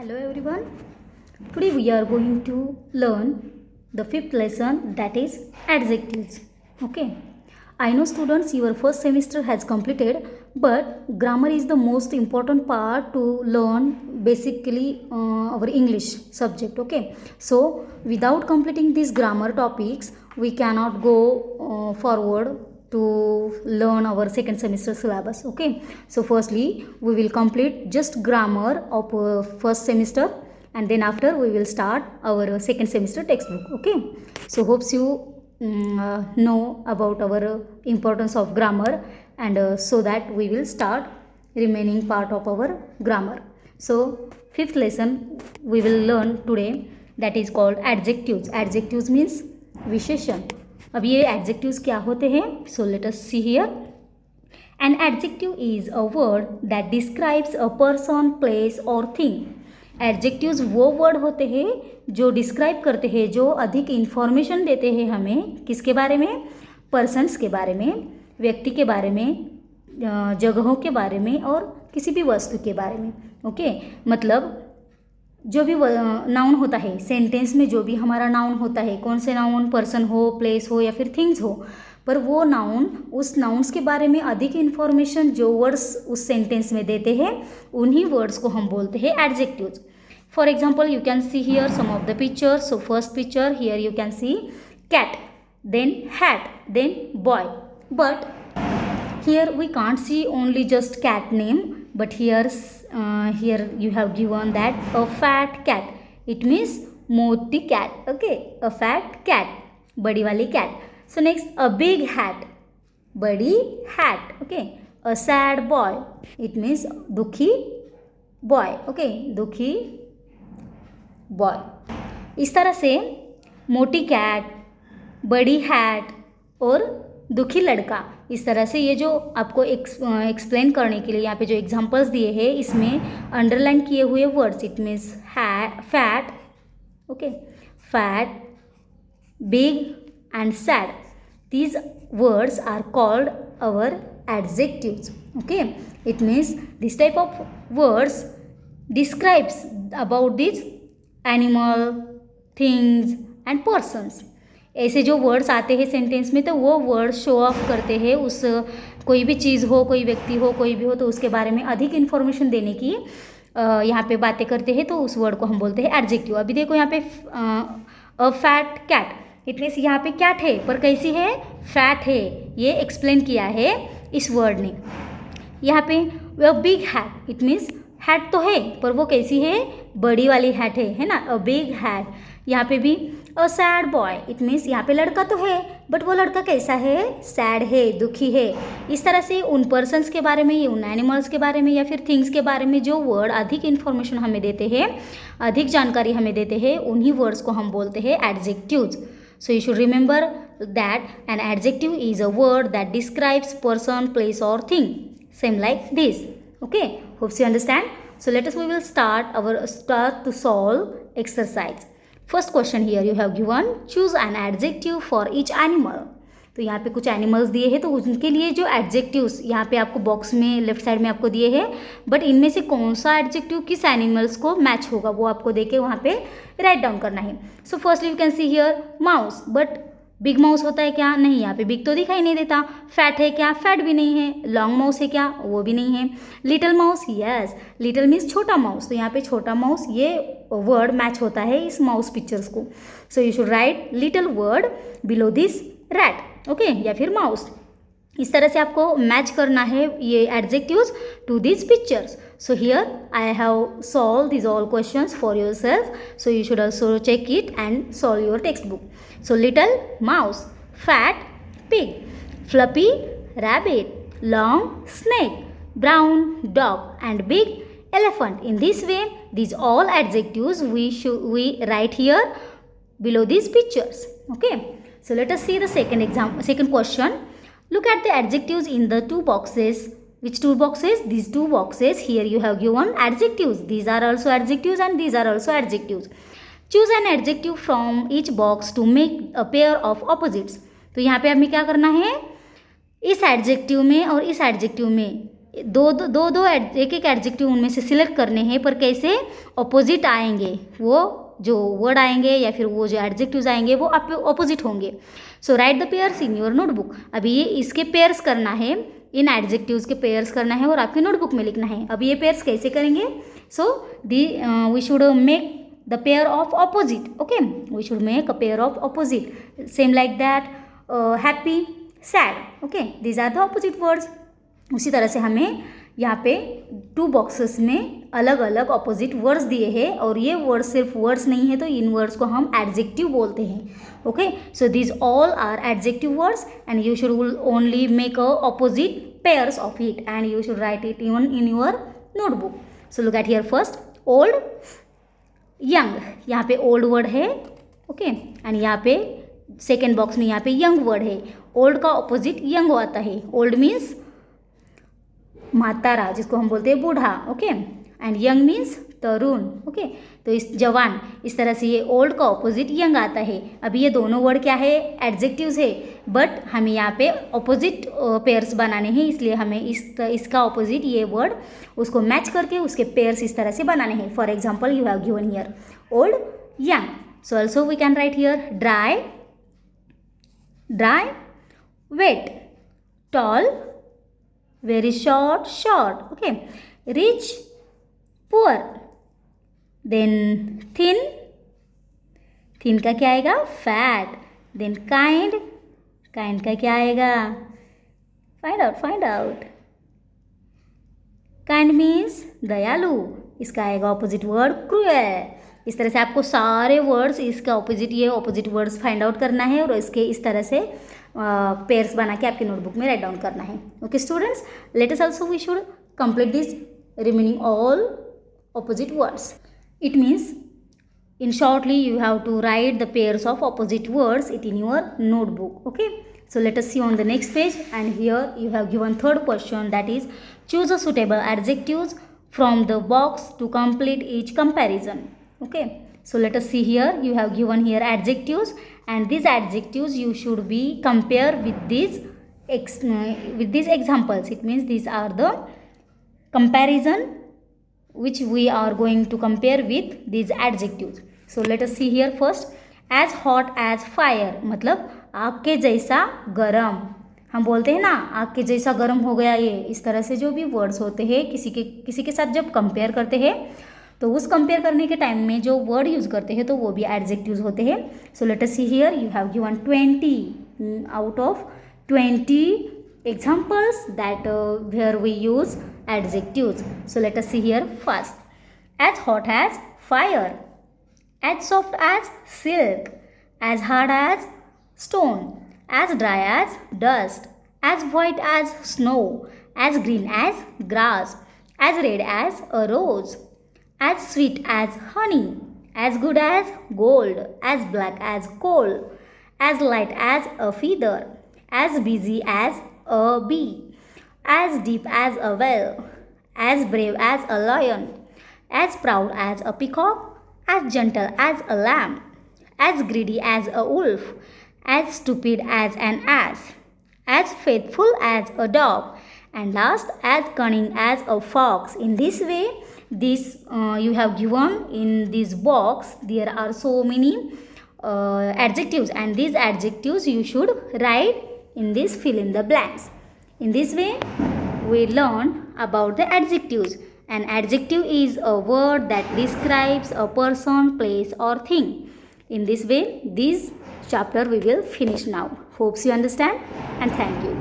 Hello everyone. Today we are going to learn the fifth lesson, that is adjectives. Okay. I know students, your first semester has completed, but grammar is the most important part to learn basically our English subject. Okay. So without completing these grammar topics, we cannot go forward to learn our second semester syllabus. Okay, so firstly we will complete just grammar of first semester, and then after we will start our second semester textbook. Okay, so hopes you know about our importance of grammar, and so that we will start remaining part of our grammar. So fifth lesson we will learn today, that is called adjectives. Adjectives means विशेषण. अब ये adjectives क्या होते हैं? So let us see here. N adjective is a word that describes a person, place और thing. Adjectives वो word होते हैं जो डिस्क्राइब करते हैं, जो अधिक इन्फॉर्मेशन देते हैं हमें किसके बारे में? पर्सन्स के बारे में, व्यक्ति के बारे में, जगहों के बारे में और किसी भी वस्तु के बारे में. ओके, मतलब जो भी नाउन होता है सेंटेंस में, जो भी हमारा नाउन होता है, कौन से नाउन, पर्सन हो, प्लेस हो या फिर थिंग्स हो, पर वो नाउन, उस नाउन्स के बारे में अधिक इन्फॉर्मेशन जो वर्ड्स उस सेंटेंस में देते हैं, उन्हीं वर्ड्स को हम बोलते हैं adjectives. For example you can see here some of the pictures. So first picture here you can see cat, then hat, then boy. But here we can't see only just cat name, but here you have given that a fat cat. It means moti cat. Okay, a fat cat, badi wali cat. So next, a big hat, badi hat. Okay, a sad boy. It means dukhi boy. Okay, dukhi boy. इस तरह से मोटी cat, बड़ी hat और दुखी लड़का, इस तरह से ये जो आपको एक्सप्लेन करने के लिए यहाँ पे जो एग्जांपल्स दिए हैं, इसमें अंडरलाइन किए हुए words, it means fat, okay, fat, big and sad, these words are called our adjectives. Okay, it means this type of words describes about this animal, things and persons. ऐसे जो words आते हैं sentence में, तो वो word show off करते हैं उस, कोई भी चीज़ हो, कोई व्यक्ति हो, कोई भी हो, तो उसके बारे में अधिक इन्फॉर्मेशन देने की यहाँ पे बातें करते हैं, तो उस वर्ड को हम बोलते हैं एडजेक्टिव. अभी देखो यहाँ पे a fat cat, it means यहाँ पे कैट है पर कैसी है? फैट है. ये एक्सप्लेन किया है इस वर्ड ने. यहाँ पे a big hat, it means hat तो है पर वो कैसी है? बड़ी वाली हैट है ना, अ बिग हैट. यहाँ पे भी a sad boy, it means यहाँ पे लड़का तो है बट वो लड़का कैसा है? सैड है, दुखी है. इस तरह से उन पर्सन्स के बारे में, उन एनिमल्स के बारे में या फिर थिंग्स के बारे में जो वर्ड अधिक इन्फॉर्मेशन हमें देते हैं, अधिक जानकारी हमें देते हैं, उन्हीं वर्ड्स को हम बोलते हैं adjectives. So you should remember that an adjective is a word that describes person, place और thing, same like this. Okay, hopes you understand. So let us we will start to solve exercise. First question here you have given, choose an adjective for each animal. तो यहाँ पे कुछ animals दिए हैं, तो उनके लिए जो एडजेक्टिव्स यहाँ पे आपको बॉक्स में लेफ्ट साइड में आपको दिए हैं, बट इनमें से कौन सा एडजेक्टिव किस एनिमल्स को मैच होगा वो आपको देके वहाँ पे राइट डाउन करना है. So firstly you can see here mouse, but big mouse होता है क्या? नहीं, यहाँ पे बिग तो दिखाई नहीं देता. फैट है क्या? फैट भी नहीं है. लॉन्ग माउस है क्या? वो भी नहीं है. Little mouse, yes, little means छोटा माउस, तो यहाँ पे छोटा माउस ये वर्ड मैच होता है इस माउस पिक्चर्स को. सो you should right little word below this rat, okay, या फिर माउस. इस तरह से आपको मैच करना है ये adjectives to this pictures. So here I have solved these all questions for yourself. So you should also check it and solve your textbook. So little mouse, fat pig, fluffy rabbit, long snake, brown dog and big elephant. In this way, these all adjectives we write here below these pictures. Okay. So let us see the second question. Look at the adjectives in the two boxes. Which two boxes? These two boxes. Here you have given adjectives. These are also adjectives and these are also adjectives. Choose an adjective from each box to make a pair of opposites. तो यहाँ पे हमें क्या करना है? इस adjective में और इस एडजेक्टिव में एक एक एडजेक्टिव उनमें से सिलेक्ट करने हैं, पर कैसे ऑपोजिट आएंगे, वो जो वर्ड आएंगे या फिर वो जो एडजेक्टिव्स आएंगे वो ऑपोजिट होंगे. So write the pairs in your notebook. अभी ये इसके पेयर्स करना है, इन एडजेक्टिव्स के पेयर्स करना है और आपकी नोटबुक में लिखना है. अभी ये पेयर्स कैसे करेंगे? So we should make the pair of opposite. Okay, we should make a pair of opposite, same like that happy, sad. Okay, these are the opposite words. उसी तरह से हमें यहाँ पे 2 बॉक्सेस में अलग अलग ऑपोजिट वर्ड्स दिए हैं और ये वर्ड्स सिर्फ वर्ड्स नहीं है, तो इन वर्ड्स को हम एडजेक्टिव बोलते हैं. Okay, so these all are adjective words and you should only make a opposite pairs of it and you should write it even in your notebook. So look at here first, old, young. यहाँ पे old word है. Okay, and यहाँ पे second box में यहाँ पे young word है. Old का ऑपोजिट यंग आता है. ओल्ड मीन्स मातारा, जिसको हम बोलते हैं बूढ़ा. Okay, and young means Tarun. Okay, तो इस जवान, इस तरह से ये ओल्ड का ऑपोजिट यंग आता है. अभी ये दोनों वर्ड क्या है? एडजेक्टिव्स है, बट हमें यहाँ पे ऑपोजिट पेयर्स बनाने हैं, इसलिए हमें इसका ऑपोजिट ये वर्ड उसको मैच करके उसके पेयर्स इस तरह से बनाने हैं. For example, you have given here old, young. So also we can write here dry, dry, wet, tall, very short, short. Okay, rich, poor. Then thin, thin का क्या आएगा? fat. Then kind, kind का क्या आएगा? find out, find out. kind means दयालु. इसका आएगा opposite word cruel. इस तरह से आपको सारे वर्ड्स इसका ऑपोजिट, ये ऑपोजिट वर्ड्स फाइंड आउट करना है और इसके इस तरह से पेयर्स बना के आपकी नोटबुक में राइट डाउन करना है. Okay students, let us also we should complete this remaining all opposite words. It means in shortly you have to write the pairs of opposite words it in your notebook. Okay, so let us see on the next page, and here you have given third question, that is choose a suitable adjectives from the box to complete each comparison. Okay, so let us see here. You have given here adjectives, and these adjectives you should be compare with these examples. It means these are the comparison which we are going to compare with these adjectives. So let us see here first. As hot as fire, मतलब आग के जैसा गरम. हम बोलते हैं ना आग के जैसा गरम हो गया ये. इस तरह से जो भी वर्ड्स होते हैं किसी के साथ जब कंपेयर करते हैं तो उस कंपेयर करने के टाइम में जो वर्ड यूज़ करते हैं तो वो भी एडजेक्टिव्स होते हैं. So let us see here. You have given 20 out of 20 examples that where we use adjectives. So let us see here first. As hot as fire, as soft as silk, as hard as stone, as dry as dust, as white as snow, as green as grass, as red as a rose, as sweet as honey, as good as gold, as black as coal, as light as a feather, as busy as a bee, as deep as a well, as brave as a lion, as proud as a peacock, as gentle as a lamb, as greedy as a wolf, as stupid as an ass, as faithful as a dog, and last as cunning as a fox. In this way, this you have given in this box there are so many adjectives, and these adjectives you should write in this fill in the blanks. In this way we learn about the adjectives. An adjective is a word that describes a person, place or thing. In this way this chapter we will finish now. Hopes you understand, and thank you.